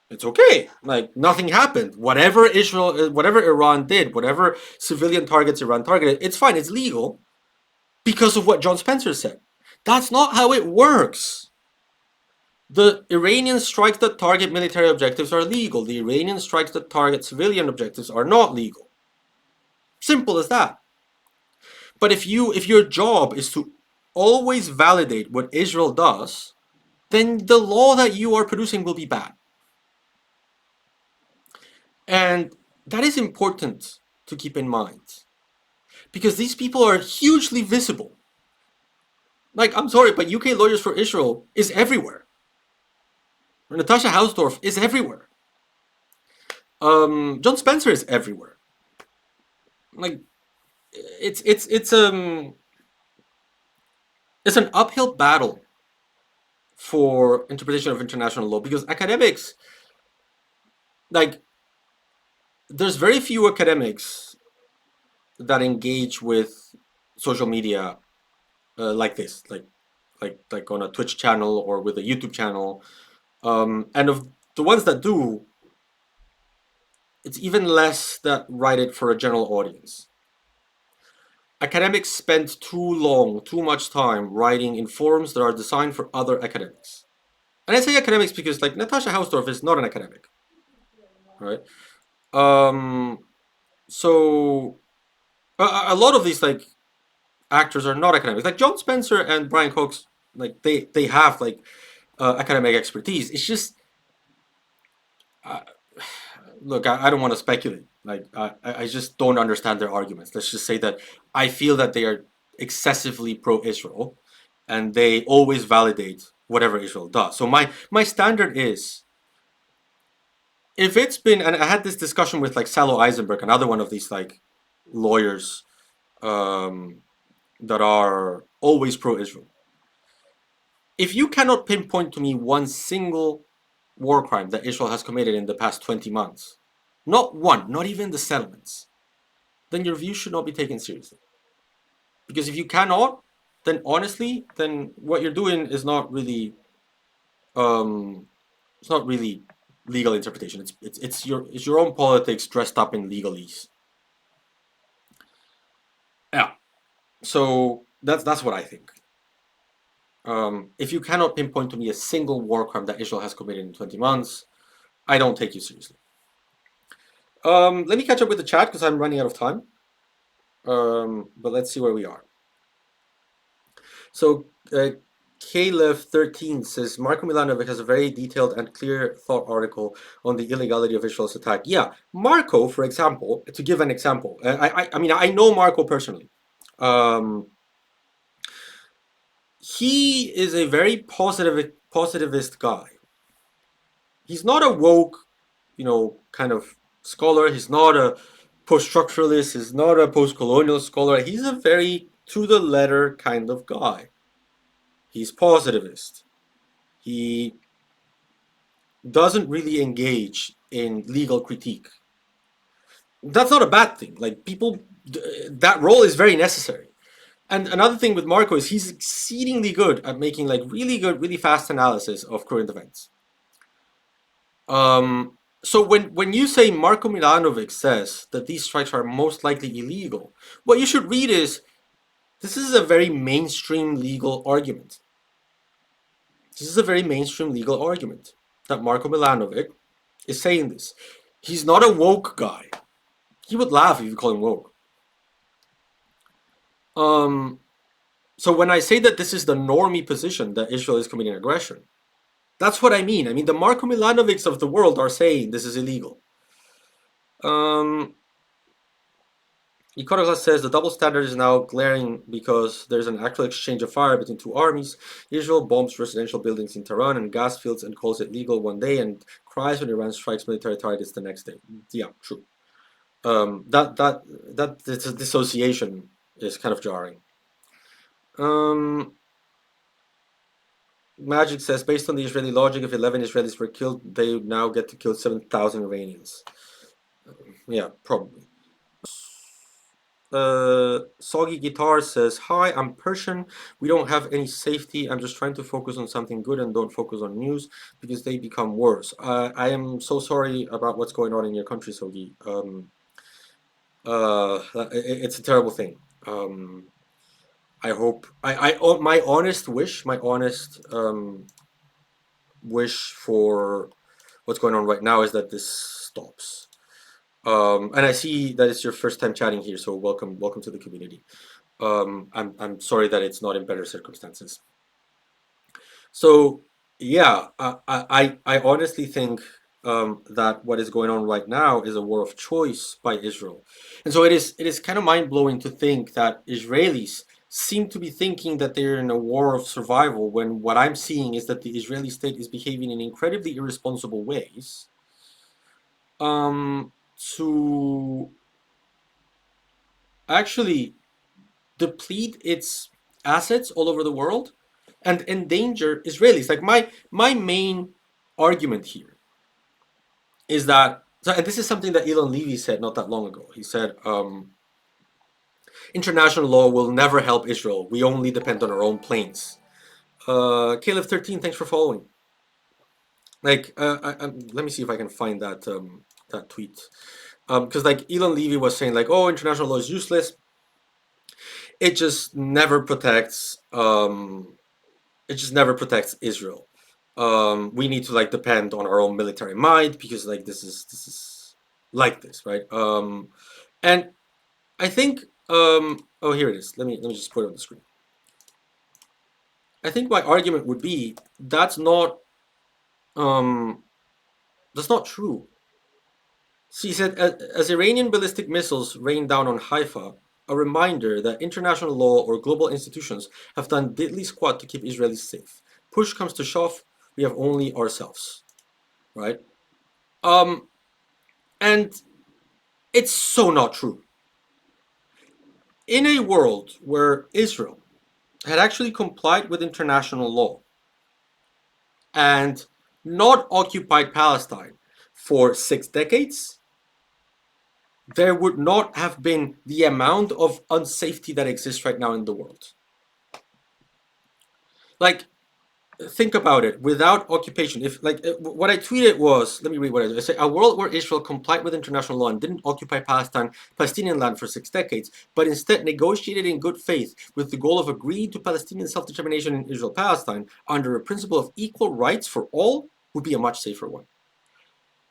it's okay. Like nothing happened. Whatever Israel, whatever Iran did, whatever civilian targets Iran targeted, it's fine. It's legal because of what John Spencer said. That's not how it works. The Iranian strikes that target military objectives are legal. The Iranian strikes that target civilian objectives are not legal. Simple as that. But if your job is to always validate what Israel does, then the law that you are producing will be bad. And that is important to keep in mind because these people are hugely visible. Like, I'm sorry, but UK Lawyers for Israel is everywhere. Natasha Hausdorff is everywhere. John Spencer is everywhere. Like, it's it's an uphill battle for interpretation of international law because academics, like, there's very few academics that engage with social media like this, like on a Twitch channel or with a YouTube channel. And of the ones that do, it's even less that write it for a general audience. Academics spend too much time writing in forums that are designed for other academics. And I say academics because, like, Natasha Hausdorff is not an academic, right? So a lot of these, like, actors are not academics. Like John Spencer and Brian Cox, like they have like academic expertise. It's just look, I don't want to speculate. Like I just don't understand their arguments. Let's just say that I feel that they are excessively pro-Israel, and they always validate whatever Israel does. So my standard is, if it's been, and I had this discussion with like Salo Eisenberg, another one of these like lawyers um, that are always pro-Israel. If you cannot pinpoint to me one single war crime that Israel has committed in the past 20 months, not one, not even the settlements, then your view should not be taken seriously. Because if you cannot, then honestly, then what you're doing is not really, um, it's not really legal interpretation. It's your own politics dressed up in legalese. Yeah. So that's what I think. If you cannot pinpoint to me a single war crime that Israel has committed in 20 months, I don't take you seriously. Let me catch up with the chat because I'm running out of time. But let's see where we are. So Caleb13 says Marko Milanovic has a very detailed and clear thought article on the illegality of Israel's attack. Yeah, Marko, for example, to give an example, I mean, I know Marko personally. He is a very positivist guy. He's not a woke, kind of scholar. He's not a post-structuralist. He's not a post-colonial scholar. He's a very to-the-letter kind of guy. He's positivist. He doesn't really engage in legal critique. That's not a bad thing. Like, people, that role is very necessary. And another thing with Marko is he's exceedingly good at making like really good, really fast analysis of current events. So when you say Marko Milanovic says that these strikes are most likely illegal, what you should read is, this is a very mainstream legal argument. This is a very mainstream legal argument that Marko Milanovic is saying this. He's not a woke guy. He would laugh if you call him woke. So when I say that this is the normie position that Israel is committing aggression, that's what I mean. I mean, the Marko Milanovics of the world are saying this is illegal. Iconoclast says the double standard is now glaring because there's an actual exchange of fire between two armies. Israel bombs residential buildings in Tehran and gas fields and calls it legal one day and cries when Iran strikes military targets the next day. Yeah, true. That dissociation is kind of jarring. Magic says, based on the Israeli logic, if 11 Israelis were killed, they now get to kill 7,000 Iranians. Yeah, probably. Soggy Guitar says, hi, I'm Persian. We don't have any safety. I'm just trying to focus on something good and don't focus on news because they become worse. I am so sorry about what's going on in your country, Soggy. It's a terrible thing. I hope, my honest wish, my honest wish for what's going on right now is that this stops. And I see that it's your first time chatting here, so welcome to the community. I'm sorry that it's not in better circumstances. So yeah, I honestly think that what is going on right now is a war of choice by Israel, and so it is kind of mind blowing to think that Israelis seem to be thinking that they're in a war of survival when what I'm seeing is that the Israeli state is behaving in incredibly irresponsible ways to actually deplete its assets all over the world and endanger Israelis. Like my main argument here is that, and this is something that Elon Levy said not that long ago. He said, international law will never help Israel. We only depend on our own planes. Caleb 13, thanks for following. Like, let me see if I can find that tweet. Because like Elon Levy was saying, like, oh, international law is useless. It just never protects. It just never protects Israel. We need to like depend on our own military might because like this is like this, right? And I think oh, here it is. Let me just put it on the screen. I think my argument would be um that's not true. She said, as Iranian ballistic missiles rain down on Haifa, a reminder that international law or global institutions have done diddly squat to keep Israelis safe. Push comes to shove, we have only ourselves, right? Um, and it's so not true. In a world where Israel had actually complied with international law and not occupied Palestine for 6 decades, there would not have been the amount of unsafety that exists right now in the world. Like, think about it. Without occupation, if like what I tweeted was, let me read what I said. A world where Israel complied with international law and didn't occupy Palestinian land for 6 decades, but instead negotiated in good faith with the goal of agreeing to Palestinian self-determination in Israel-Palestine under a principle of equal rights for all, would be a much safer one.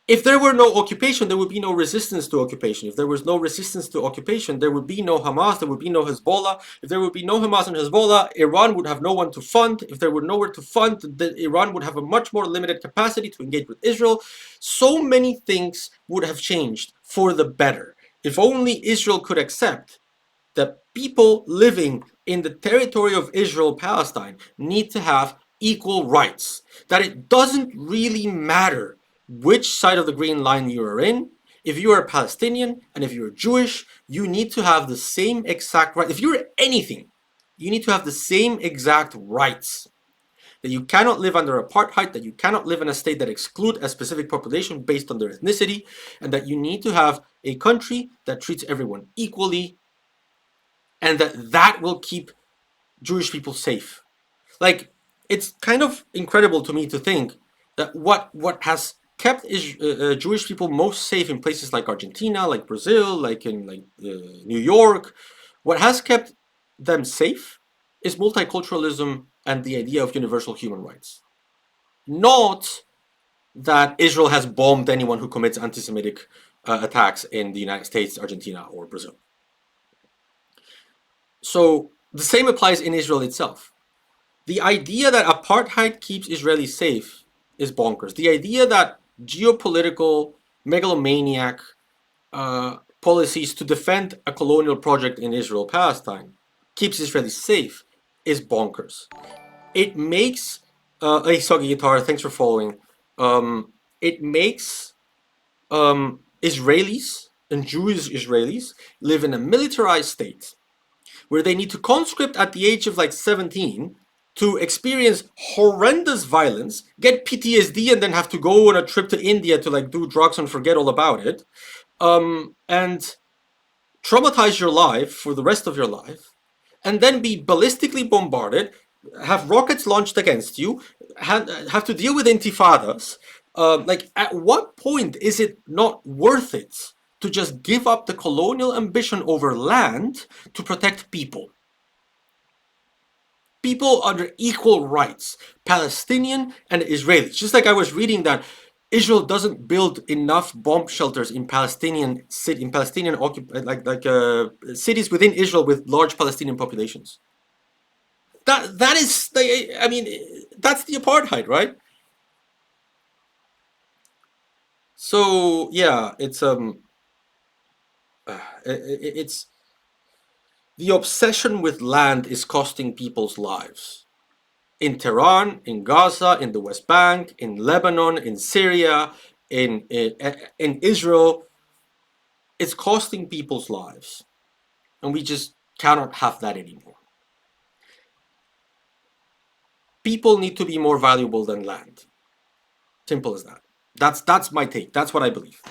If there were no occupation, there would be no resistance to occupation. If there was no resistance to occupation, there would be no Hamas, there would be no Hezbollah. If there would be no Hamas and Hezbollah, Iran would have no one to fund. If there were nowhere to fund, Iran would have a much more limited capacity to engage with Israel. So many things would have changed for the better. If only Israel could accept that people living in the territory of Israel, Palestine, need to have equal rights. That it doesn't really matter which side of the green line you are in. If you are a Palestinian and if you're Jewish, you need to have the same exact right. If you're anything, you need to have the same exact rights. That you cannot live under apartheid, that you cannot live in a state that excludes a specific population based on their ethnicity, and that you need to have a country that treats everyone equally, and that will keep Jewish people safe. Like, it's kind of incredible to me to think that what has kept Jewish people most safe in places like Argentina, like Brazil, like in like New York, what has kept them safe is multiculturalism and the idea of universal human rights. Not that Israel has bombed anyone who commits anti-Semitic attacks in the United States, Argentina, or Brazil. So the same applies in Israel itself. The idea that apartheid keeps Israelis safe is bonkers. The idea that geopolitical megalomaniac policies to defend a colonial project in Israel, Palestine, keeps Israelis safe is bonkers. It makes hey Soggy Guitar, thanks for following. It makes Israelis and Jewish Israelis live in a militarized state where they need to conscript at the age of like 17 to experience horrendous violence, get PTSD, and then have to go on a trip to India to like do drugs and forget all about it, and traumatize your life for the rest of your life, and then be ballistically bombarded, have rockets launched against you, have to deal with intifadas. Like, at what point is it not worth it to just give up the colonial ambition over land to protect people? People under equal rights, Palestinian and Israelis. Just like I was reading that Israel doesn't build enough bomb shelters in Palestinian occupied cities within Israel with large Palestinian populations. That is the, I mean, that's the apartheid, right? So yeah, it's the obsession with land is costing people's lives. In Tehran, in Gaza, in the West Bank, in Lebanon, in Syria, in Israel, it's costing people's lives, and we just cannot have that anymore. People need to be more valuable than land. Simple as that. That's my take. That's what I believe.